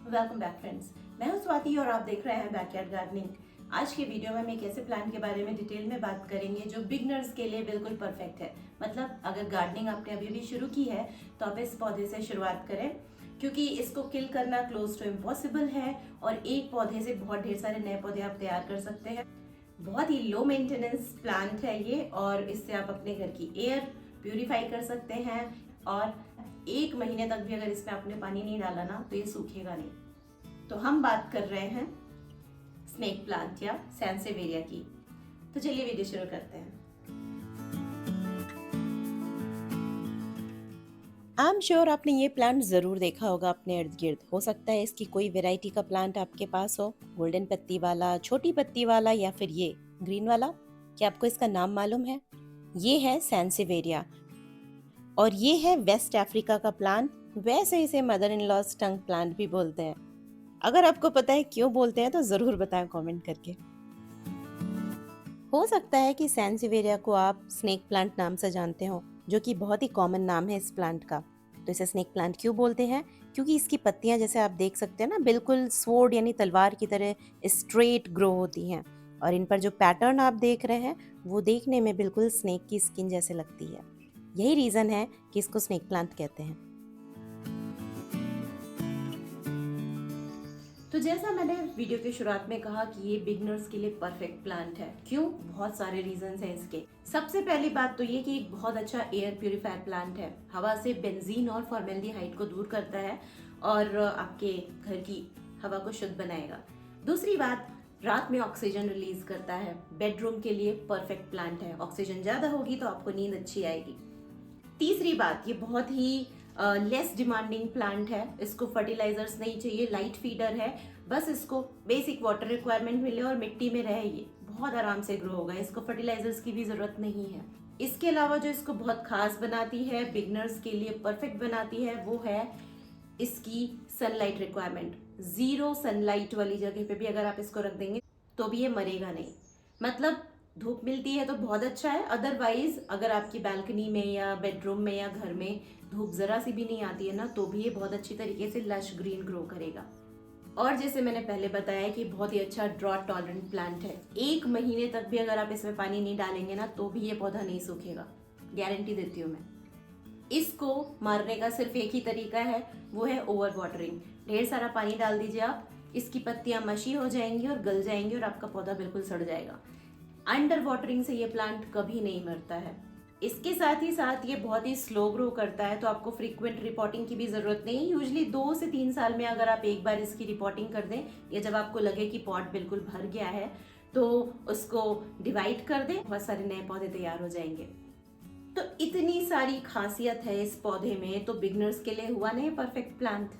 Welcome back friends. मैं हूं स्वाति और आप देख रहे हैं बैकयार्ड गार्डनिंग। आज के वीडियो में हम एक ऐसे प्लांट के बारे में डिटेल में बात करेंगे जो बिगनर्स के लिए बिल्कुल परफेक्ट है। मतलब अगर गार्डनिंग आपने अभी भी शुरू की है तो आप इस पौधे से शुरुआत करें, क्योंकि इसको किल करना क्लोज टू इम्पॉसिबल है और एक पौधे से बहुत ढेर सारे नए पौधे आप तैयार कर सकते हैं। बहुत ही लो मेंटेनेंस प्लांट है ये और इससे आप अपने घर की एयर प्यूरिफाई कर सकते हैं और 1 महीने तक भी अगर इसमें आपने पानी नहीं डाला ना तो ये सूखेगा नहीं। तो हम बात कर रहे हैं स्नेक प्लांट या सैंसेवेरिया की। तो चलिए वीडियो शुरू करते हैं। आई एम श्योर आपने ये प्लांट ज़रूर देखा होगा अपने इर्द गिर्द। हो सकता है इसकी कोई वैरायटी का प्लांट आपके पास हो, गोल्डन पत्ती वाला, छोटी पत्ती वाला या फिर ये ग्रीन वाला। क्या आपको इसका नाम मालूम है? ये है सैंसेवेरिया और ये है वेस्ट अफ्रीका का प्लांट। वैसे इसे mother in law's tongue plant भी बोलते हैं। अगर आपको पता है क्यों बोलते हैं तो ज़रूर बताएं कमेंट करके। हो सकता है कि सैंसेवेरिया को आप स्नेक प्लांट नाम से जानते हो, जो कि बहुत ही कॉमन नाम है इस प्लांट का। तो इसे स्नेक प्लांट क्यों बोलते हैं? क्योंकि इसकी पत्तियां जैसे आप देख सकते हैं ना, बिल्कुल स्वॉर्ड यानी तलवार की तरह स्ट्रेट ग्रो होती हैं और इन पर जो पैटर्न आप देख रहे हैं वो देखने में बिल्कुल स्नेक की स्किन जैसे लगती है। यही रीज़न है कि इसको स्नेक प्लांट कहते हैं। तो जैसा मैंने वीडियो की शुरुआत में कहा कि ये बिगनर्स के लिए परफेक्ट प्लांट है। क्यों? बहुत सारे रीजंस हैं इसके। सबसे पहली बात तो ये कि एक बहुत अच्छा एयर प्यूरिफायर प्लांट है। हवा से बेंजीन और फॉर्मेल्डिहाइड को दूर करता है और आपके घर की हवा को शुद्ध बनाएगा। दूसरी बात, रात में ऑक्सीजन रिलीज करता है। बेडरूम के लिए परफेक्ट प्लांट है। ऑक्सीजन ज्यादा होगी तो आपको नींद अच्छी आएगी। तीसरी बात, ये बहुत ही लेस डिमांडिंग प्लांट है। इसको फर्टिलाइजर्स नहीं चाहिए, लाइट फीडर है। बस इसको बेसिक वाटर रिक्वायरमेंट मिले और मिट्टी में रहे, ये बहुत आराम से ग्रो होगा। इसको फर्टिलाइजर्स की भी जरूरत नहीं है। इसके अलावा जो इसको बहुत खास बनाती है, बिगनर्स के लिए परफेक्ट बनाती है, वो है इसकी सनलाइट रिक्वायरमेंट। 0 सनलाइट वाली जगह पे भी अगर आप इसको रख देंगे तो भी ये मरेगा नहीं। मतलब धूप मिलती है तो बहुत अच्छा है, अदरवाइज अगर आपकी बैल्कनी में या बेडरूम में या घर में धूप जरा सी भी नहीं आती है ना तो भी ये बहुत अच्छी तरीके से लश ग्रीन ग्रो करेगा। और जैसे मैंने पहले बताया कि बहुत ही अच्छा ड्रॉट टॉलरेंट प्लांट है। 1 महीने तक भी अगर आप इसमें पानी नहीं डालेंगे ना तो भी ये पौधा नहीं सूखेगा, गारंटी देती हूँ मैं। इसको मारने का सिर्फ एक ही तरीका है, वो है ओवर वाटरिंग। ढेर सारा पानी डाल दीजिए आप, इसकी पत्तियां मशी हो जाएंगी और गल जाएंगी और आपका पौधा बिल्कुल सड़ जाएगा। अंडर वाटरिंग से ये प्लांट कभी नहीं मरता है। इसके साथ ही साथ ये बहुत ही स्लो ग्रो करता है, तो आपको फ्रीक्वेंट रिपोर्टिंग की भी जरूरत नहीं। यूजली 2 से 3 साल में अगर आप एक बार इसकी रिपोर्टिंग कर दें या जब आपको लगे कि पॉट बिल्कुल भर गया है तो उसको डिवाइड कर दें, बहुत सारे नए पौधे तैयार हो जाएंगे। तो इतनी सारी खासियत है इस पौधे में, तो बिगनर्स के लिए हुआ नहीं परफेक्ट प्लांट।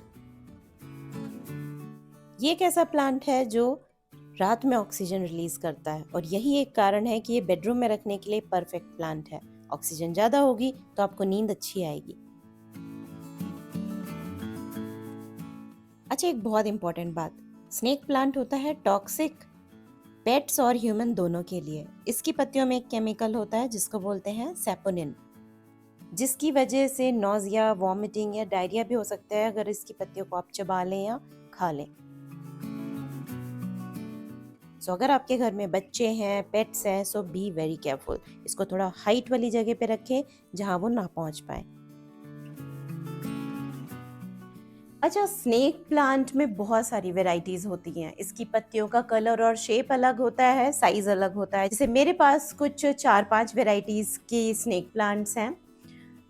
ये एक ऐसा प्लांट है जो रात में ऑक्सीजन रिलीज करता है और यही एक कारण है कि ये बेडरूम में रखने के लिए परफेक्ट प्लांट है। ऑक्सीजन ज्यादा होगी तो आपको नींद अच्छी आएगी। अच्छा, एक बहुत इंपॉर्टेंट बात, स्नेक प्लांट होता है टॉक्सिक पेट्स और ह्यूमन दोनों के लिए। इसकी पत्तियों में एक केमिकल होता है जिसको बोलते हैं सैपोनिन, जिसकी वजह से नोजिया, वॉमिटिंग या डायरिया भी हो सकता है अगर इसकी पत्तियों को आप चबा लें या खा लें। सो अगर आपके घर में बच्चे हैं, पेट्स हैं, सो बी वेरी केयरफुल। इसको थोड़ा हाइट वाली जगह पे रखें जहां वो ना पहुंच पाए। अच्छा, स्नेक प्लांट में बहुत सारी वेराइटीज होती हैं। इसकी पत्तियों का कलर और शेप अलग होता है, साइज अलग होता है। जैसे मेरे पास कुछ 4-5 वेराइटीज की स्नेक प्लांट्स हैं।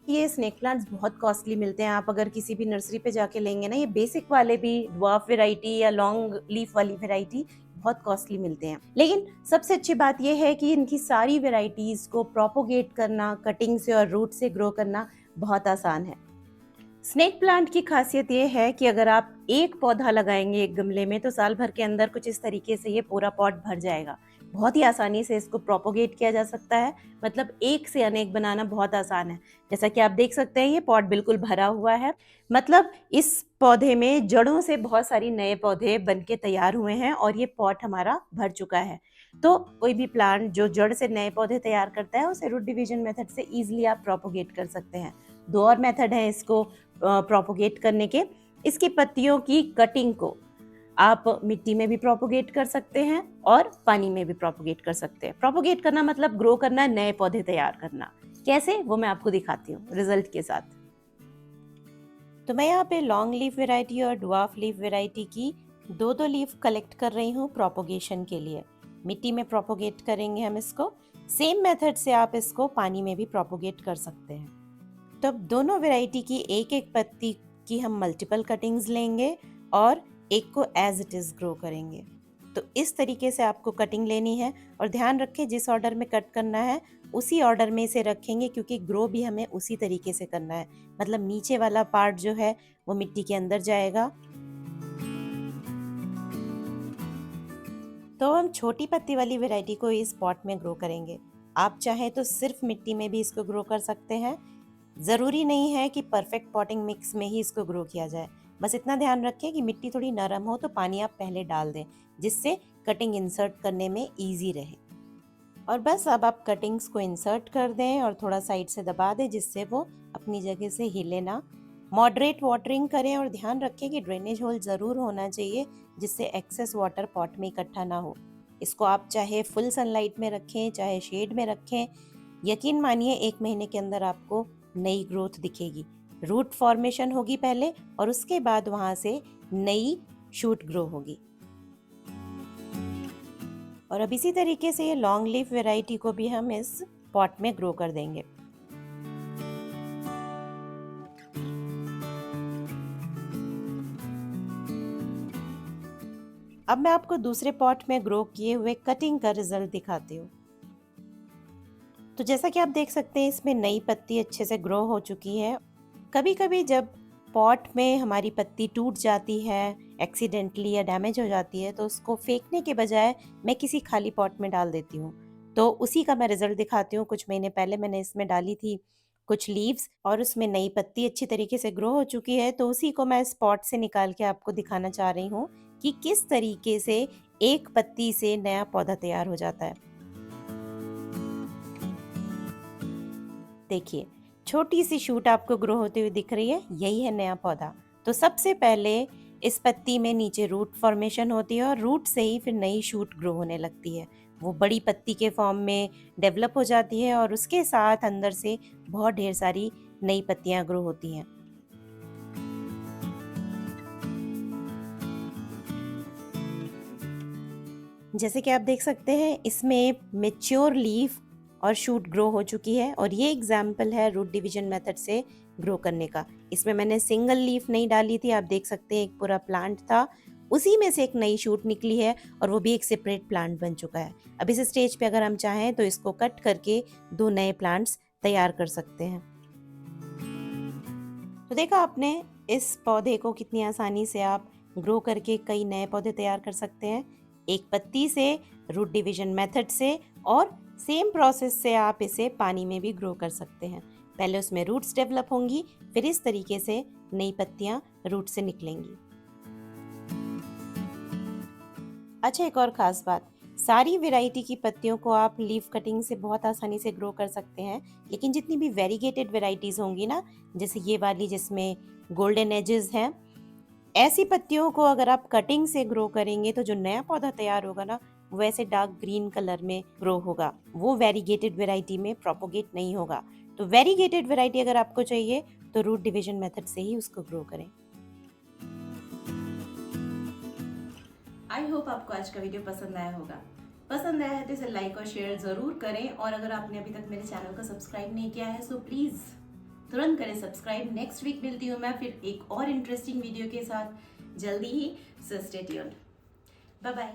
ये स्नेक प्लांट्स बहुत कॉस्टली मिलते हैं। आप अगर किसी भी नर्सरी पे जाके लेंगे ना, ये बेसिक वाले भी, ड्वार्फ वेराइटी या लॉन्ग लीफ वाली वेराइटी, बहुत कॉस्टली मिलते हैं। लेकिन सबसे अच्छी बात यह है कि इनकी सारी वेराइटीज को प्रोपोगेट करना, कटिंग से और रूट से ग्रो करना बहुत आसान है। स्नेक प्लांट की खासियत ये है कि अगर आप एक पौधा लगाएंगे एक गमले में तो साल भर के अंदर कुछ इस तरीके से ये पूरा पॉट भर जाएगा। बहुत ही आसानी से इसको प्रोपोगेट किया जा सकता है। मतलब एक से अनेक बनाना बहुत आसान है। जैसा कि आप देख सकते हैं ये पॉट बिल्कुल भरा हुआ है। मतलब इस पौधे में जड़ों से बहुत सारी नए पौधे बनके तैयार हुए हैं और ये पॉट हमारा भर चुका है। तो कोई भी प्लांट जो जड़ से नए पौधे तैयार करता है उसे रूट डिवीजन मेथड से इजीली आप प्रोपोगेट कर सकते हैं। 2 और मेथड है इसको प्रोपोगेट करने के। इसकी पत्तियों की कटिंग को आप मिट्टी में भी प्रोपोगेट कर सकते हैं और पानी में भी प्रोपोगेट कर सकते हैं। प्रोपोगेट करना मतलब ग्रो करना, नए पौधे तैयार करना। कैसे, वो मैं आपको दिखाती हूँ रिजल्ट के साथ। तो मैं यहाँ पे लॉन्ग लीफ वेराइटी और ड्वार्फ लीफ वेराइटी की दो लीफ कलेक्ट कर रही हूँ प्रोपोगेशन के लिए। मिट्टी में प्रोपोगेट करेंगे हम इसको। सेम मेथड से आप इसको पानी में भी प्रोपोगेट कर सकते हैं। तो अब दोनों वेराइटी की एक एक पत्ती की हम मल्टीपल कटिंग्स लेंगे और एक को एज इट इज ग्रो करेंगे। तो इस तरीके से आपको कटिंग लेनी है और ध्यान रखें जिस ऑर्डर में कट करना है उसी ऑर्डर में इसे रखेंगे, क्योंकि ग्रो भी हमें उसी तरीके से करना है। मतलब नीचे वाला पार्ट जो है वो मिट्टी के अंदर जाएगा। तो हम छोटी पत्ती वाली वैरायटी को इस पॉट में ग्रो करेंगे। आप चाहें तो सिर्फ मिट्टी में भी इसको ग्रो कर सकते हैं। ज़रूरी नहीं है कि परफेक्ट पॉटिंग मिक्स में ही इसको ग्रो किया जाए। बस इतना ध्यान रखें कि मिट्टी थोड़ी नरम हो तो पानी आप पहले डाल दें, जिससे कटिंग इंसर्ट करने में ईजी रहे। और बस अब आप कटिंग्स को इंसर्ट कर दें और थोड़ा साइड से दबा दें, जिससे वो अपनी जगह से हिले ना। मॉडरेट वाटरिंग करें और ध्यान रखें कि ड्रेनेज होल ज़रूर होना चाहिए, जिससे एक्सेस वाटर पॉट में इकट्ठा ना हो। इसको आप चाहे फुल सनलाइट में रखें, चाहे शेड में रखें, यकीन मानिए 1 महीने के अंदर आपको नई ग्रोथ दिखेगी। रूट फॉर्मेशन होगी पहले और उसके बाद वहाँ से नई शूट ग्रो होगी। और अब इसी तरीके से ये लॉन्ग लीफ वैरायटी को भी हम इस पॉट में ग्रो कर देंगे। अब मैं आपको दूसरे पॉट में ग्रो किए हुए कटिंग का रिजल्ट दिखाती हूँ। तो जैसा कि आप देख सकते हैं इसमें नई पत्ती अच्छे से ग्रो हो चुकी है। कभी कभी जब पॉट में हमारी पत्ती टूट जाती है एक्सीडेंटली या डैमेज हो जाती है, तो उसको फेंकने के बजाय मैं किसी खाली पॉट में डाल देती हूँ। तो उसी का मैं रिजल्ट दिखाती हूँ। कुछ महीने पहले मैंने इसमें डाली थी कुछ लीव्स और उसमें नई पत्ती अच्छी तरीके से ग्रो हो चुकी है। तो उसी को मैं इस पॉट से निकाल के आपको दिखाना चाह रही हूँ कि किस तरीके से एक पत्ती से नया पौधा तैयार हो जाता है। देखिए, छोटी सी शूट आपको ग्रो होती हुई दिख रही है, यही है नया पौधा। तो सबसे पहले इस पत्ती में नीचे रूट फॉर्मेशन होती है और रूट से ही फिर नई शूट ग्रो होने लगती है। वो बड़ी पत्ती के फॉर्म में डेवलप हो जाती है और उसके साथ अंदर से बहुत ढेर सारी नई पत्तियां ग्रो होती हैं। जैसे कि आप देख सकते हैं इसमें मैच्योर लीफ और शूट ग्रो हो चुकी है और ये एग्जाम्पल है रूट डिवीजन मेथड से ग्रो करने का। इसमें मैंने सिंगल लीफ नहीं डाली थी, आप देख सकते हैं एक पूरा प्लांट था, उसी में से एक नई शूट निकली है और वो भी एक सेपरेट प्लांट बन चुका है। अब इस स्टेज पे अगर हम चाहें तो इसको कट करके 2 नए प्लांट्स तैयार कर सकते हैं। तो देखा आपने इस पौधे को कितनी आसानी से आप ग्रो करके कई नए पौधे तैयार कर सकते हैं, एक पत्ती से, रूट डिवीजन मेथड से, और सेम प्रोसेस से आप इसे पानी में भी ग्रो कर सकते हैं। पहले उसमें रूट्स डेवलप होंगी, फिर इस तरीके से नई पत्तियां रूट से निकलेंगी। अच्छा, एक और खास बात, सारी वैरायटी की पत्तियों को आप लीफ कटिंग से बहुत आसानी से ग्रो कर सकते हैं, लेकिन जितनी भी वेरीगेटेड वैरायटीज होंगी ना, जैसे ये वाली जिसमें गोल्डन एजेस हैं, ऐसी पत्तियों को अगर आप कटिंग से ग्रो करेंगे तो जो नया पौधा तैयार होगा ना, वो ऐसे डार्क ग्रीन कलर में ग्रो होगा। वो वेरीगेटेड वैरायटी में प्रोपोगेट नहीं होगा। तो वेरीगेटेड वैरायटी अगर आपको चाहिए तो रूट डिवीजन मेथड से ही उसको ग्रो करें। आई होप आपको आज का वीडियो पसंद आया होगा। पसंद आया है तो इसे लाइक और शेयर जरूर करें, और अगर आपने अभी तक मेरे चैनल को सब्सक्राइब नहीं किया है सो प्लीज तुरंत करें सब्सक्राइब। नेक्स्ट वीक मिलती हूँ मैं फिर एक और इंटरेस्टिंग वीडियो के साथ जल्दी ही। So stay tuned. Bye bye.